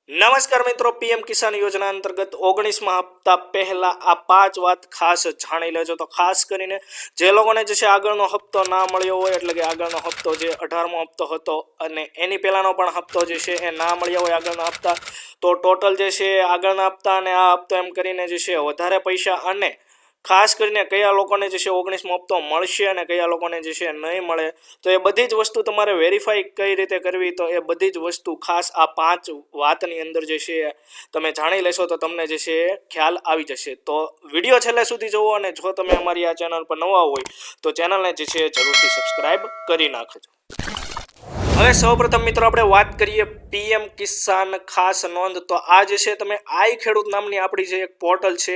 નમસ્કાર મિત્રો, પીએમ કિસાન યોજના અંતર્ગત 19મા હપ્તા પહેલા આ 5 વાત ખાસ જાણી લેજો। તો ખાસ કરીને જે લોકોને જે છે આગળનો હપ્તો ના મળ્યો હોય, એટલે કે આગળનો હપ્તો જે 18મો હપ્તો હતો અને એની પહેલાનો પણ હપ્તો જે છે એ ના મળ્યો હોય આગળના હપ્તા, તો ટોટલ જે છે આગળના હપ્તા અને આ હપ્તો એમ કરીને જે છે વધારે પૈસા અને ખાસ કરીને કયા લોકોને જે છે 19મો હપ્તો મળશે અને કયા લોકોને જે છે નહીં મળે, તો એ બધી જ વસ્તુ તમારે વેરીફાઈ કઈ રીતે કરવી, તો એ બધી જ વસ્તુ ખાસ આ 5 વાતની અંદર જે છે તમે જાણી લેશો તો તમને જે છે ખ્યાલ આવી જશે। તો વિડીયો છેલ્લે સુધી જુઓ અને જો તમે અમારી આ ચેનલ પર નવા હોય તો ચેનલને જે છે જરૂરથી સબસ્ક્રાઇબ કરી નાખજો। હવે સૌપ્રથમ મિત્રો આપણે વાત કરીએ પીએમ કિસાન ખાસ નોંધ। તો આ જે છે તમે આઈ ખેડૂત નામની આપણી જે એક પોર્ટલ છે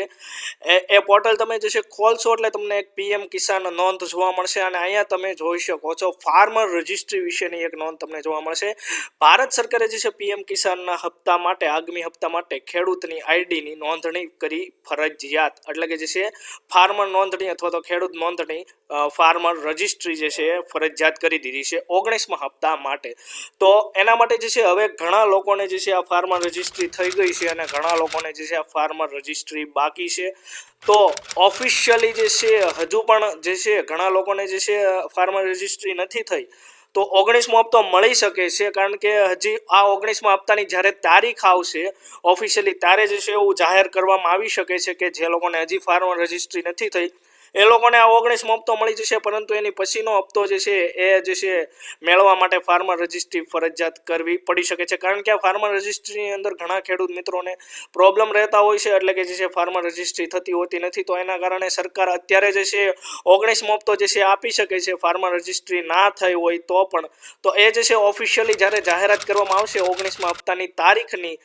એ પોર્ટલ તમે જે છે ખોલશો એટલે તમને એક પીએમ કિસાન નોંધ જોવા મળશે અને અહીંયા તમે જોઈ શકો છો ફાર્મર રજિસ્ટ્રી વિશેની એક નોંધ તમને જોવા મળશે। ભારત સરકારે જે છે પીએમ કિસાનના હપ્તા માટે આગામી હપ્તા માટે ખેડૂતની આઈડીની નોંધણી કરી ફરજિયાત, એટલે કે જે છે ફાર્મર નોંધણી અથવા તો ખેડૂત નોંધણી ફાર્મર રજિસ્ટ્રી જે છે ફરજિયાત કરી દીધી છે 19મા હપ્તા માટે। તો એના માટે જે છે હવે ઘણા લોકોને જે છે આ ફાર્મર રજિસ્ટ્રી થઈ ગઈ છે અને ઘણા લોકોને જે છે આ ફાર્મર રજિસ્ટ્રી બાકી છે। તો ઓફિશિયલી જે છે હજુ પણ જે છે ઘણા લોકોને જે છે ફાર્મર રજિસ્ટ્રી નથી થઈ, તો 19મો હપ્તો મળી શકે છે, કારણ કે હજી આ 19મા હપ્તાની જ્યારે તારીખ આવશે ઓફિશિયલી ત્યારે જે છે એવું જાહેર કરવામાં આવી શકે છે કે જે લોકોને હજી ફાર્મર રજિસ્ટ્રી નથી થઈ એ લોકોને આ 19મો હપ્તો મળી જશે, પરંતુ એની પછીનો હપ્તો જે છે એ જે છે મેળવવા માટે ફાર્મર રજિસ્ટ્રી ફરજિયાત કરવી પડી શકે છે, કારણ કે આ ફાર્મર રજિસ્ટ્રીની અંદર ઘણા ખેડૂત મિત્રોને પ્રોબ્લેમ રહેતા હોય છે, એટલે કે જે છે ફાર્મર રજિસ્ટ્રી થતી હોતી નથી। તો એના કારણે સરકાર અત્યારે જે છે 19મો હપ્તો જે છે આપી શકે છે ફાર્મર રજિસ્ટ્રી ના થઈ હોય તો પણ। તો એ જે છે ઓફિશિયલી જ્યારે જાહેરાત કરવામાં આવશે 19મા હપ્તાની તારીખની,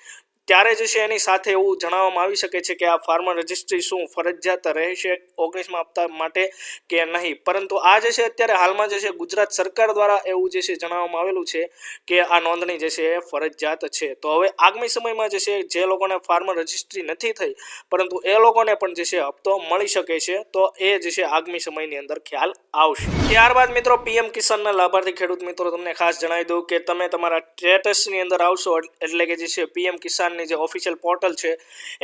ત્યારે જે છે એની સાથે એવું જણાવવામાં આવી શકે છે કે આ ફાર્મર રજિસ્ટ્રી શું ફરજિયાત રહેશે 19મા હપ્તા માટે કે નહીં। પરંતુ આ જે છે અત્યારે હાલમાં જે છે ગુજરાત સરકાર દ્વારા એવું જે છે જણાવવામાં આવેલું છે કે આ નોંધણી જે છે એ ફરજિયાત છે। તો હવે આગામી સમયમાં જે છે જે લોકોને ફાર્મર રજિસ્ટ્રી નથી થઈ પરંતુ એ લોકોને પણ જે છે હપ્તો મળી શકે છે, તો એ જે છે આગામી સમયની અંદર ખ્યાલ આવશે। ત્યારબાદ મિત્રો પીએમ કિસાનના લાભાર્થી ખેડૂત મિત્રો તમને ખાસ જણાવી દઉં કે તમે તમારા સ્ટેટસની અંદર આવશો એટલે કે જે છે પીએમ કિસાનની જે ઓફિશિયલ પોર્ટલ છે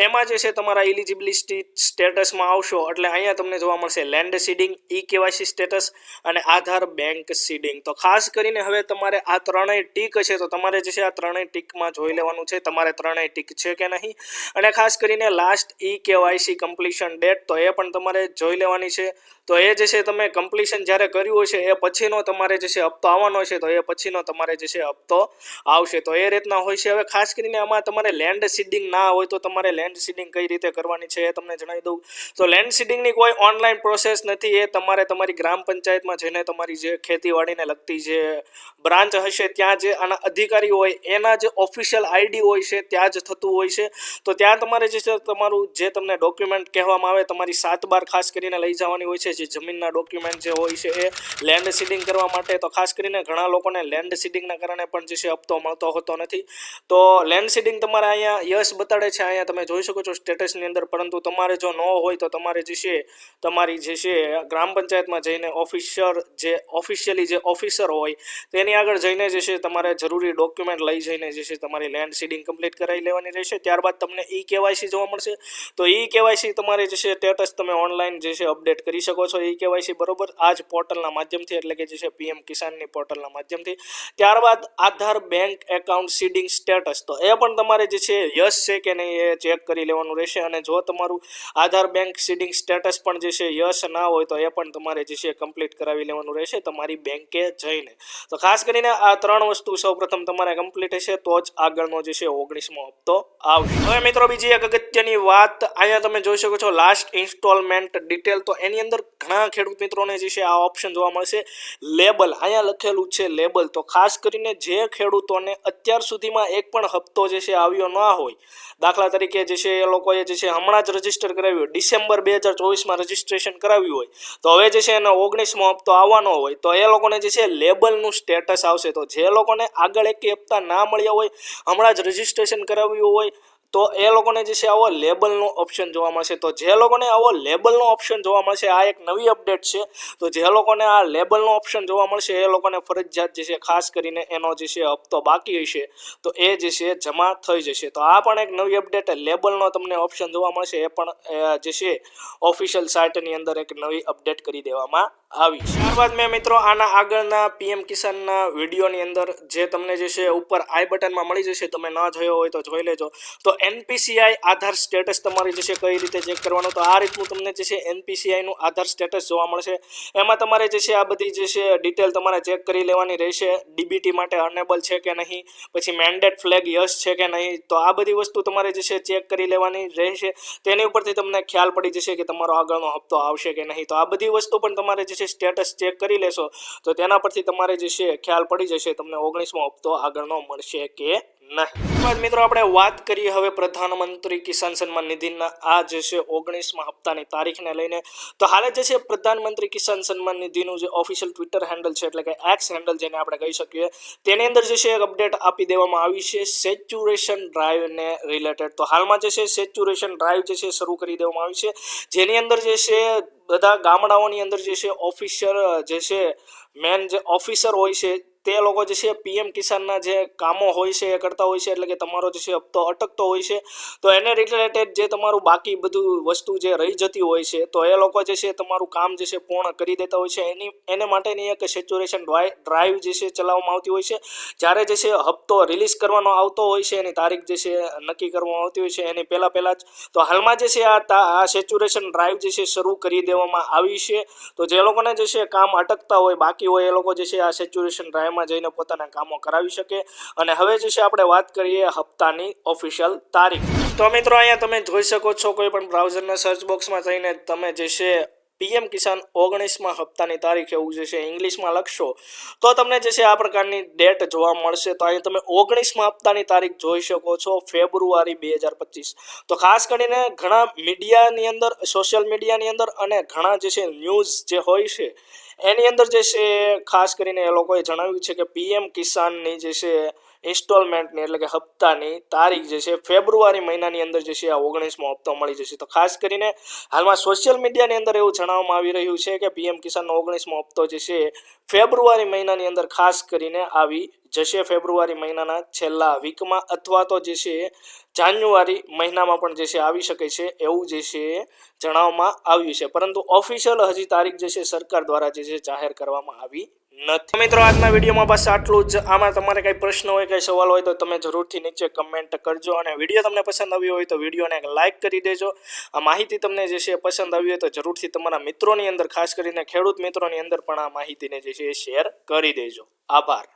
એમાં જે છે તમારા એલિજિબિલિટી સ્ટેટસમાં આવશો એટલે અહીંયા તમને જોવા મળશે land seeding, e KYC status અને આધાર બેંક સીડિંગ। તો ખાસ કરીને હવે તમારે આ ત્રણેય ટીક છે તો તમારે જે છે આ ત્રણેય ટીકમાં જોઈ લેવાનું છે તમારે ત્રણેય ટીક છે કે નહીં, અને ખાસ કરીને last e KYC completion date તો એ પણ તમારે જોઈ લેવાની છે। તો એ જે છે તમે કમ્પ્લીશન જ્યારે કર્યું હશે એ પછીનો તમારે જે છે હપ્તો આવવાનો છે, તો એ પછીનો તમારે જે છે હપ્તો આવશે। તો એ રીતના હોય છે। હવે ખાસ કરીને આમાં તમારે લેન્ડ સીડિંગ ના હોય તો તમારે લેન્ડ સીડિંગ કઈ રીતે કરવાની છે એ તમને જણાવી દઉં। તો લેન્ડ સીડિંગની કોઈ ઓનલાઈન પ્રોસેસ નથી, એ તમારે તમારી ગ્રામ પંચાયતમાં જઈને તમારી જે ખેતીવાડીને લગતી જે બ્રાન્ચ હશે ત્યાં જે આના અધિકારી હોય એના જે ઓફિશિયલ આઈડી હોય છે ત્યાં જ થતું હોય છે। તો ત્યાં તમારે જે છે તમારું જે તમને ડોક્યુમેન્ટ કહેવામાં આવે તમારી 7 બાર ખાસ કરીને લઈ જવાની હોય છે, જે જમીનના ડોક્યુમેન્ટ જે હોય છે એ લેન્ડ સીડિંગ કરવા માટે। તો ખાસ કરીને ઘણા લોકોને લેન્ડ સીડિંગના કારણે પણ જે છે હપ્તો મળતો હોતો નથી, તો લેન્ડ સીડિંગ તમારે અહીંયા યસ બતાડે છે, અહીંયા તમે જોઈ શકો છો સ્ટેટસની અંદર, પરંતુ તમારે જો ન હોય તો તમારે જે છે તમારી જે છે ગ્રામ પંચાયતમાં જઈને ઓફિશિયલી જે ઓફિસર હોય તેની આગળ જઈને જે છે તમારે જરૂરી ડોક્યુમેન્ટ લઈ જઈને જે છે તમારી લેન્ડ સીડિંગ કમ્પ્લીટ કરાવી લેવાની રહેશે। ત્યારબાદ તમને ઈ કેવાયસી જોવા મળશે, તો ઈ કેવાયસી તમારે જે છે સ્ટેટસ તમે ઓનલાઈન જે છે અપડેટ કરી શકો છો ઈ કેવાયસી બરોબર આ જ પોર્ટલના માધ્યમથી, એટલે કે જે છે પીએમ કિસાનની પોર્ટલના માધ્યમથી। ત્યારબાદ આધાર બેંક એકાઉન્ટ સીડિંગ સ્ટેટસ, તો એ પણ તમારે જે છે યસ છે કે નહીં એ ચેક કરી લેવાનું રહેશે, અને જો તમારું આધાર બેંક સીડિંગ સ્ટેટસ પણ જે છે યસ ના હોય તો એ પણ તમારે જે છે કમ્પ્લીટ કરાવી લેવાનું રહેશે તમારી બેંકે જઈને। તો ખાસ કરીને આ ત્રણ વસ્તુ સૌપ્રથમ તમારે કમ્પ્લીટ હશે તો જ આગળનો જે છે 19મો હપ્તો આવશે। હવે મિત્રો બીજી એક અગત્યની વાત, અહીંયા તમે જોઈ શકો છો લાસ્ટ ઇન્સ્ટોલમેન્ટ ડિટેલ, તો એની અંદર ઘણા ખેડૂત મિત્રોને જે છે આ ઓપ્શન જોવા મળશે લેબલ, અહીંયા લખેલું છે લેબલ। તો ખાસ કરીને જે ખેડૂતોને અત્યાર સુધીમાં એક પણ હપ્તો જે છે આવ્યો ના હોય, દાખલા તરીકે જે છે એ લોકોએ જે છે હમણાં જ રજીસ્ટર કરાવ્યું હોય, ડિસેમ્બર 2024માં રજીસ્ટ્રેશન કરાવ્યું હોય, તો હવે જે છે એનો 19મો હપ્તો આવવાનો હોય તો એ લોકોને જે છે લેબલનું સ્ટેટસ આવશે। તો જે લોકોને આગળ એક હપ્તા ના મળ્યા હોય, હમણાં જ રજીસ્ટ્રેશન કરાવ્યું હોય તો એ લોકોને જે છે આવો લેબલનો ઓપ્શન જોવા મળશે. તો જે લોકોને આવો લેબલનો ઓપ્શન જોવા મળશે, આ એક નવી અપડેટ છે. તો જે લોકોને આ લેબલનો ઓપ્શન જોવા મળશે એ લોકોને ફરજિયાત જે છે ખાસ કરીને એનો જે છે હપ્તો બાકી હશે તો એ જે છે જમા થઈ જશે. તો આ પણ એક નવી અપડેટ, લેબલનો તમને ઓપ્શન જોવા મળશે, એ પણ જે છે ઓફિશિયલ સાઇટની અંદર એક નવી અપડેટ કરી દેવામાં આવી. ત્યારબાદ મેં મિત્રો આના આગળના પીએમ કિસાનના વિડીયોની અંદર જે તમને જે છે ઉપર આઈ બટનમાં મળી જશે, તમે ન જોયો હોય તો જોઈ લેજો. તો એનપીસીઆઈ આધાર સ્ટેટસ તમારી જે છે કઈ રીતે ચેક કરવાનું, તો આ રીતનું તમને જે છે એનપીસીઆઈનું આધાર સ્ટેટસ જોવા મળશે. એમાં તમારે જે છે આ બધી જે છે ડિટેલ તમારે ચેક કરી લેવાની રહેશે. ડીબીટી માટે અનેબલ છે કે નહીં, પછી મેન્ડેટ ફ્લેગ યસ છે કે નહીં, તો આ બધી વસ્તુ તમારે જે છે ચેક કરી લેવાની રહેશે. તેની ઉપરથી તમને ખ્યાલ પડી જશે કે તમારો આગળનો હપ્તો આવશે કે નહીં. તો આ બધી વસ્તુ પણ તમારે જે છે સ્ટેટસ ચેક કરી લેશો તો તેના પરથી તમારે જે છે ખ્યાલ પડી જશે તમને 19મો હપ્તો આગળનો મળશે કે નહીં. મિત્રો આપણે વાત કરીએ હવે પ્રધાનમંત્રી કિસાન સન્માન નિધિના આ જે છે 19મા હપ્તાની તારીખને લઈને. તો હાલે જે છે પ્રધાનમંત્રી કિસાન સન્માન નિધિનું જે ઓફિશિયલ ટ્વિટર હેન્ડલ છે, એટલે કે એક્સ હેન્ડલ જેને આપણે કહી શકીએ, તેની અંદર જે છે એક અપડેટ આપી દેવામાં આવી છે સેચ્યુરેશન ડ્રાઈવને રિલેટેડ. તો હાલમાં જે છે સેચ્યુરેશન ડ્રાઈવ જે છે શરૂ કરી દેવામાં આવી છે, જેની અંદર જે છે બધા ગામડાઓની અંદર જે છે ઓફિસર જે છે મેન જે ઓફિસર હોય છે તે લોકો જે છે પીએમ કિસાનના જે કામો હોય છે એ કરતા હોય છે. એટલે કે તમારો જે છે હપ્તો અટકતો હોય છે તો એને રિલેટેડ જે તમારું બાકી બધું વસ્તુ જે રહી જતી હોય છે તો એ લોકો જે છે તમારું કામ જે છે પૂર્ણ કરી દેતા હોય છે. એને માટેની એક સેચ્યુરેશન ડ્રાઈવ જે છે ચલાવવામાં આવતી હોય છે. જ્યારે જે છે હપ્તો રિલીઝ કરવાનો આવતો હોય છે, એની તારીખ જે છે નક્કી કરવામાં આવતી હોય છે એની પહેલાં જ. તો હાલમાં જે છે આ સેચ્યુરેશન ડ્રાઈવ જે છે શરૂ કરી દેવામાં આવી છે. તો જે લોકોને જે છે કામ અટકતા હોય, બાકી હોય, એ લોકો જે છે આ સેચ્યુરેશન ડ્રાઈવમાં જઈને પોતાના કામો કરાવી શકે. અને હવે જે છે આપણે વાત કરીએ હપ્તાની ઓફિશિયલ તારીખ. તો મિત્રો અહીંયા તમે જોઈ શકો છો, કોઈ પણ બ્રાઉઝરના સર્ચ બોક્સમાં જઈને તમે જે છે પીએમ કિસાન 19મા હપ્તાની તારીખ એવું જે છે ઇંગ્લિશમાં લખશો તો તમને જે છે આ પ્રકારની ડેટ જોવા મળશે. તો અહીં તમે 19મા હપ્તાની તારીખ જોઈ શકો છો, ફેબ્રુઆરી 2025. તો ખાસ કરીને ઘણા મીડિયાની અંદર, સોશિયલ મીડિયાની અંદર અને ઘણા જે છે ન્યૂઝ જે હોય છે એની અંદર જે છે ખાસ કરીને એ લોકોએ જણાવ્યું છે કે પીએમ કિસાનની જે છે ઇન્સ્ટોલમેન્ટની એટલે કે હપ્તાની તારીખ જે છે ફેબ્રુઆરી મહિનાની અંદર જે છે આ 19મો હપ્તો મળી જશે. તો ખાસ કરીને હાલમાં સોશિયલ મીડિયાની અંદર એવું જણાવવામાં આવી રહ્યું છે કે પીએમ કિસાનનો 19મો હપ્તો જે છે ફેબ્રુઆરી મહિનાની અંદર ખાસ કરીને આવી જશે. ફેબ્રુઆરી મહિનાના છેલ્લા વીકમાં અથવા તો જે છે જાન્યુઆરી મહિનામાં પણ જે છે આવી શકે છે એવું જે છે જણાવવામાં આવ્યું છે. પરંતુ ઓફિશિયલ હજી તારીખ જે છે સરકાર દ્વારા જે છે જાહેર કરવામાં આવી નથી. મિત્રો આજના વિડીયોમાં બસ આટલું જ. આમાં તમારે કંઈ પ્રશ્ન હોય, કંઈ સવાલ હોય તો તમે જરૂરથી નીચે કમેન્ટ કરજો. અને વિડીયો તમને પસંદ આવ્યો હોય તો વિડીયોને એક લાઇક કરી દેજો. આ માહિતી તમને જે છે પસંદ આવી હોય તો જરૂરથી તમારા મિત્રોની અંદર, ખાસ કરીને ખેડૂત મિત્રોની અંદર પણ આ માહિતીને જે છે શેર કરી દેજો. આભાર.